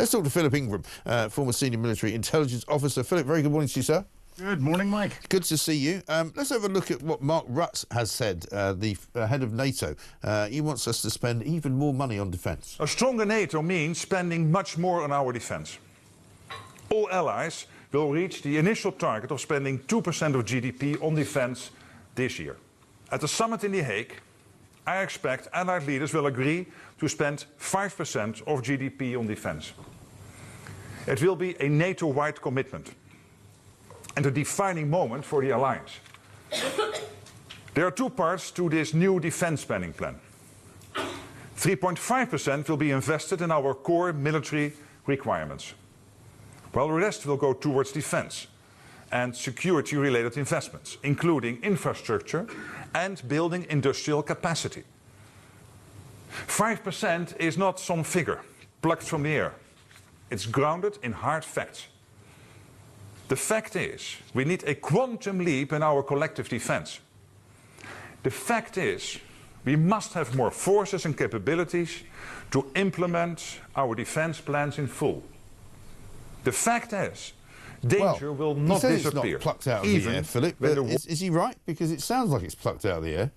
Let's talk to Philip Ingram, former senior military intelligence officer. Philip, very good morning to you, sir. Good morning, Mike. Good to see you. Let's have a look at what Mark Rutte has said, the head of Nato. He wants us to spend even more money on defence. A stronger NATO means spending much more on our defence. All allies will reach the initial target of spending 2% of GDP on defence this year. At the summit in The Hague, I expect allied leaders will agree to spend 5% of GDP on defence. It will be a NATO-wide commitment and a defining moment for the alliance. There are two parts to this new defence spending plan. 3.5% will be invested in our core military requirements, while the rest will go towards defence and security-related investments, including infrastructure and building industrial capacity. 5% is not some figure plucked from the air. It's grounded in hard facts. The fact is, we need a quantum leap in our collective defence. The fact is, we must have more forces and capabilities to implement our defence plans in full. The fact is, danger will not disappear. It's not plucked out of the air, Philip. Is he right? Because it sounds like it's plucked out of the air.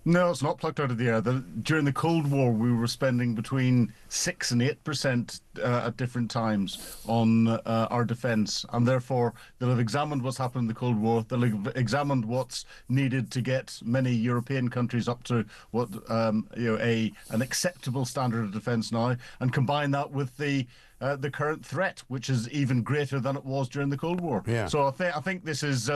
No, it's not plucked out of the air. During the Cold War, we were spending between 6 and 8% at different times on our defence, and therefore they'll have examined what's happened in the Cold War. They'll have examined what's needed to get many European countries up to what an acceptable standard of defence now, and combine that with the current threat, which is even greater than it was during the Cold War. Yeah. So I think this is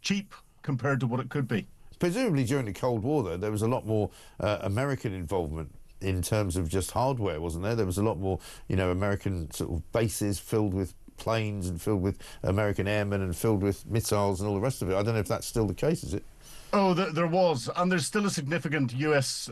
cheap compared to what it could be. Presumably during the Cold War, though, there was a lot more American involvement in terms of just hardware, wasn't there? There was a lot more, American sort of bases filled with planes and filled with American airmen and filled with missiles and all the rest of it. I don't know if that's still the case, is it? Oh, there was, and there's still a significant US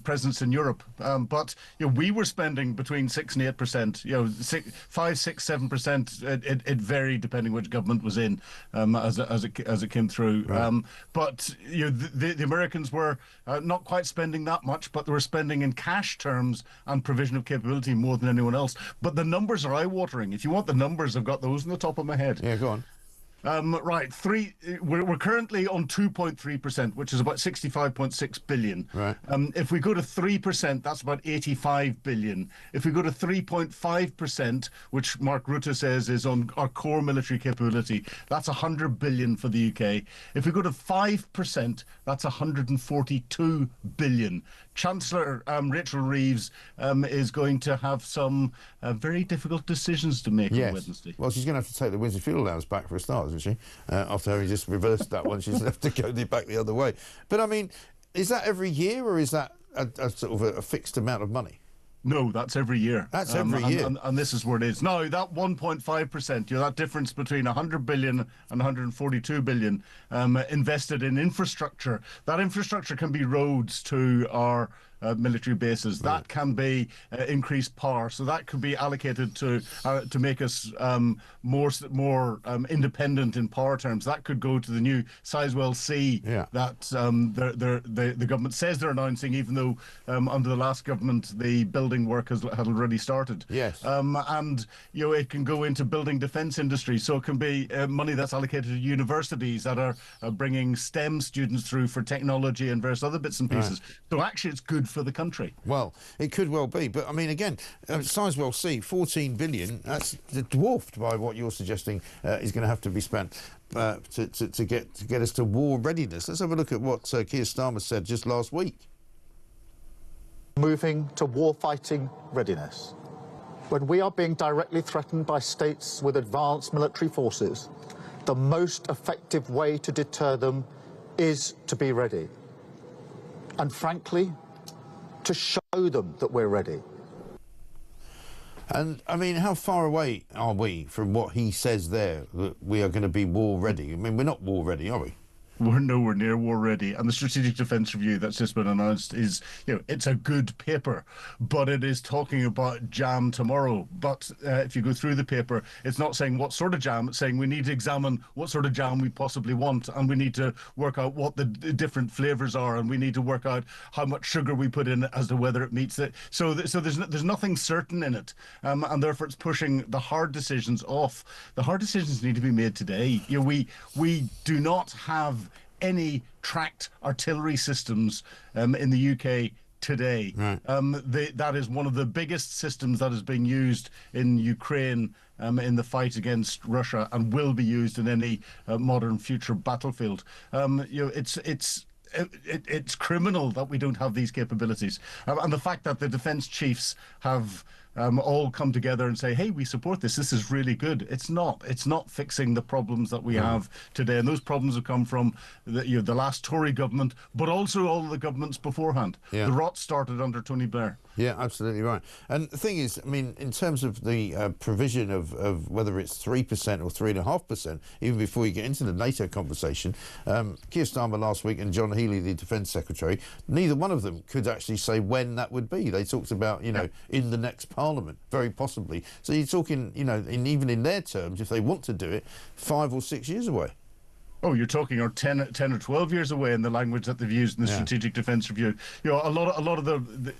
presence in Europe. But we were spending between 6 and 8%. 5, 6, 7%. It varied depending which government was in as it came through. Right. But the Americans were not quite spending that much, but they were spending in cash terms and provision of capability more than anyone else. But the numbers are eye-watering. If you want the numbers, I've got those on the top of my head. Yeah, go on. Right, we're currently on 2.3%, which is about 65.6 billion. Right. If we go to 3%, that's about 85 billion. If we go to 3.5%, which Mark Rutte says is on our core military capability, that's 100 billion for the UK. If we go to 5%, that's 142 billion. Chancellor Rachel Reeves is going to have some very difficult decisions to make on Wednesday. Well, she's going to have to take the Windsor fuel allowance back for a start, isn't she? After having just reversed that one, she's going to have to go back the other way. But, I mean, is that every year, or is that a sort of a fixed amount of money? No, that's every year. That's every year. And this is where it is. Now, that 1.5%, that difference between 100 billion and 142 billion invested in infrastructure, that infrastructure can be roads to our military bases. Right. That can be increased power. So that could be allocated to make us more independent in power terms. That could go to the new Sizewell C that the government says they're announcing, even though under the last government the building work had already started. Yes. And it can go into building defence industry. So it can be money that's allocated to universities that are bringing STEM students through for technology and various other bits and pieces. Right. So actually it's good for the country. Well, it could well be, but I mean, again, Sizewell C, 14 billion, that's dwarfed by what you're suggesting is going to have to be spent to get us to war readiness. Let's have a look at what Keir Starmer said just last week. Moving to war-fighting readiness. When we are being directly threatened by states with advanced military forces, the most effective way to deter them is to be ready. And frankly, to show them that we're ready. And, I mean, how far away are we from what he says there, that we are going to be war ready? I mean, we're not war ready, are we? We're nowhere near war ready. And the Strategic Defence Review that's just been announced is, it's a good paper, but it is talking about jam tomorrow. But if you go through the paper, it's not saying what sort of jam. It's saying we need to examine what sort of jam we possibly want, and we need to work out what the different flavours are, and we need to work out how much sugar we put in it as to whether it meets it. So there's nothing certain in it, and therefore it's pushing the hard decisions off. The hard decisions need to be made today. We do not have any tracked artillery systems in the UK today. Right. That is one of the biggest systems that is being used in Ukraine in the fight against Russia, and will be used in any modern future battlefield. It's criminal that we don't have these capabilities, and the fact that the defence chiefs have all come together and say, hey, we support this. This is really good. It's not fixing the problems that we have today. And those problems have come from the last Tory government, but also all of the governments beforehand. Yeah. The rot started under Tony Blair. Yeah, absolutely right. And the thing is, I mean, in terms of the provision of whether it's 3% or 3.5%, even before you get into the NATO conversation, Keir Starmer last week and John Healey, the Defence Secretary, neither one of them could actually say when that would be. They talked about, in the next Parliament, very possibly. So you're talking, even in their terms, if they want to do it, 5 or 6 years away. Oh, you're talking 10 or 12 years away in the language that they've used in the Strategic Defence Review. A lot of the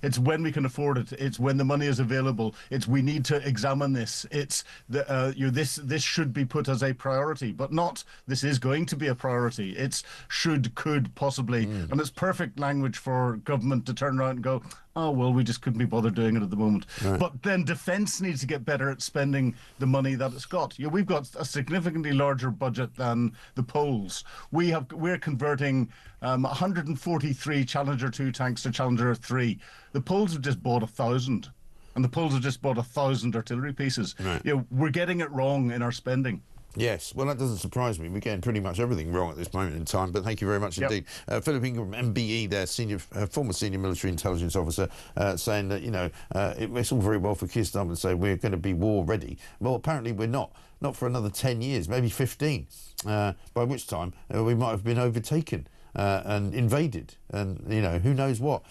it's when we can afford it. It's when the money is available. It's we need to examine this. It's this should be put as a priority, but not this is going to be a priority. It's should, could, possibly, and it's perfect language for government to turn around and go, oh, well, we just couldn't be bothered doing it at the moment. Right. But then defence needs to get better at spending the money that it's got. We've got a significantly larger budget than the Poles. We're converting 143 Challenger 2 tanks to Challenger 3. The Poles have just bought 1,000. And the Poles have just bought 1,000 artillery pieces. Right. We're getting it wrong in our spending. Yes, well, that doesn't surprise me. We're getting pretty much everything wrong at this moment in time, but thank you very much indeed. Philip Ingram, MBE, their former senior military intelligence officer, saying that, it's all very well for Keir Starmer to say we're going to be war ready. Well, apparently we're not for another 10 years, maybe 15, by which time we might have been overtaken and invaded, and, who knows what.